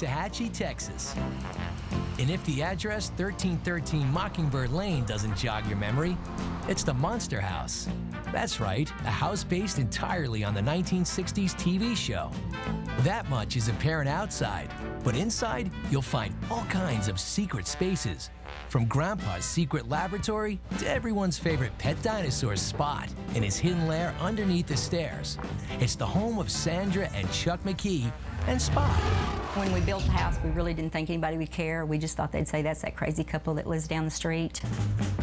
Waxahachie, Texas. And if the address 1313 Mockingbird Lane doesn't jog your memory, it's the Monster House. That's right, a house based entirely on the 1960s TV show. That much is apparent outside, but inside you'll find all kinds of secret spaces. From Grandpa's secret laboratory to everyone's favorite pet dinosaur Spot in his hidden lair underneath the stairs. It's the home of Sandra and Chuck McKee and Spot. When we built the house, we really didn't think anybody would care. We just thought they'd say that's that crazy couple that lives down the street.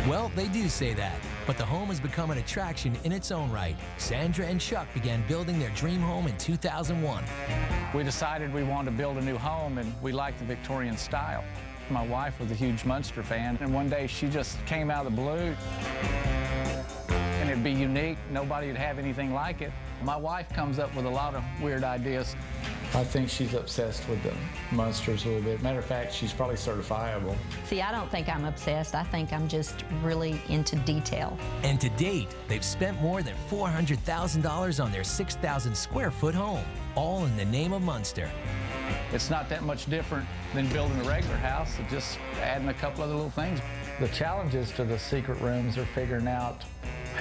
Well, they do say that, but the home has become an attraction in its own right. Sandra and Chuck began building their dream home in 2001. We decided we wanted to build a new home, and we liked the Victorian style. My wife was a huge Munster fan, and one day she just came out of the blue. And it'd be unique. Nobody would have anything like it. My wife comes up with a lot of weird ideas. I think she's obsessed with the Munsters a little bit. Matter of fact, she's probably certifiable. See, I don't think I'm obsessed. I think I'm just really into detail. And to date, they've spent more than $400,000 on their 6,000 square foot home, all in the name of Munster. It's not that much different than building a regular house, it's just adding a couple other little things. The challenges to the secret rooms are figuring out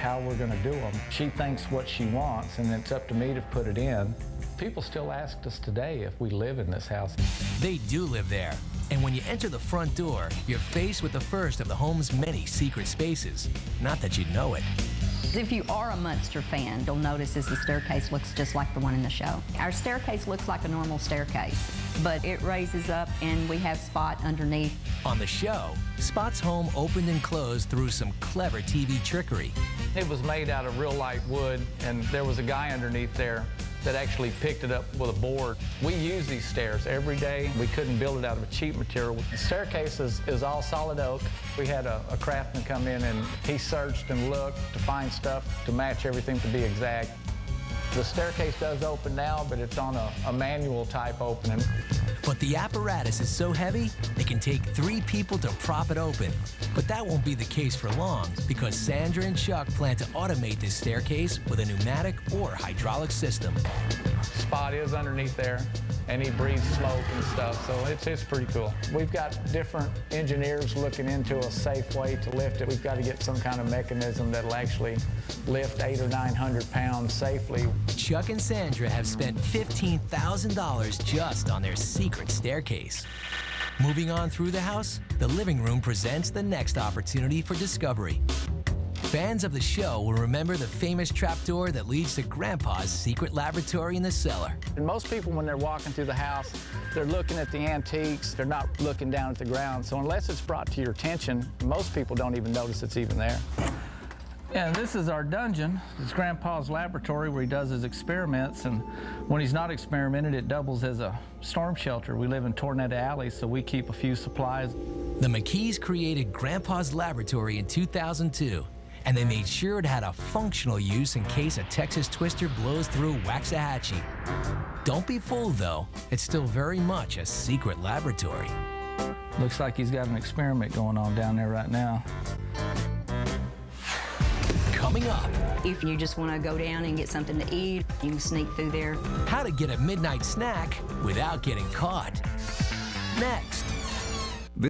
how we're going to do them. She thinks what she wants, and it's up to me to put it in. People still ask us today if we live in this house. They do live there. And when you enter the front door, you're faced with the first of the home's many secret spaces. Not that you'd know it. If you are a Munster fan, you'll notice as the staircase looks just like the one in the show. Our staircase looks like a normal staircase, but it raises up and we have Spot underneath. On the show, Spot's home opened and closed through some clever TV trickery. It was made out of real light wood, and there was a guy underneath there that actually picked it up with a board. We use these stairs every day. We couldn't build it out of a cheap material. The staircase is all solid oak. We had a craftsman come in, and he searched and looked to find stuff to match everything to be exact. The staircase does open now, but it's on a manual type opening. But the apparatus is so heavy, it can take 3 people to prop it open. But that won't be the case for long, because Sandra and Chuck plan to automate this staircase with a pneumatic or hydraulic system. Spot is underneath there, and he breathes smoke and stuff, so it's pretty cool. We've got different engineers looking into a safe way to lift it. We've got to get some kind of mechanism that'll actually lift 800 or 900 pounds safely. Chuck and Sandra have spent $15,000 just on their secret staircase. Moving on through the house, the living room presents the next opportunity for discovery. Fans of the show will remember the famous trapdoor that leads to Grandpa's secret laboratory in the cellar. And most people, when they're walking through the house, they're looking at the antiques. They're not looking down at the ground. So unless it's brought to your attention, most people don't even notice it's even there. Yeah, this is our dungeon. It's Grandpa's laboratory where he does his experiments, and when he's not experimenting, it doubles as a storm shelter. We live in Tornado Alley, so we keep a few supplies. The McKees created Grandpa's laboratory in 2002, and they made sure it had a functional use in case a Texas twister blows through Waxahachie. Don't be fooled, though. It's still very much a secret laboratory. Looks like he's got an experiment going on down there right now. Coming up, If you just want to go down and get something to eat, you can sneak through there. how to get a midnight snack without getting caught. Next.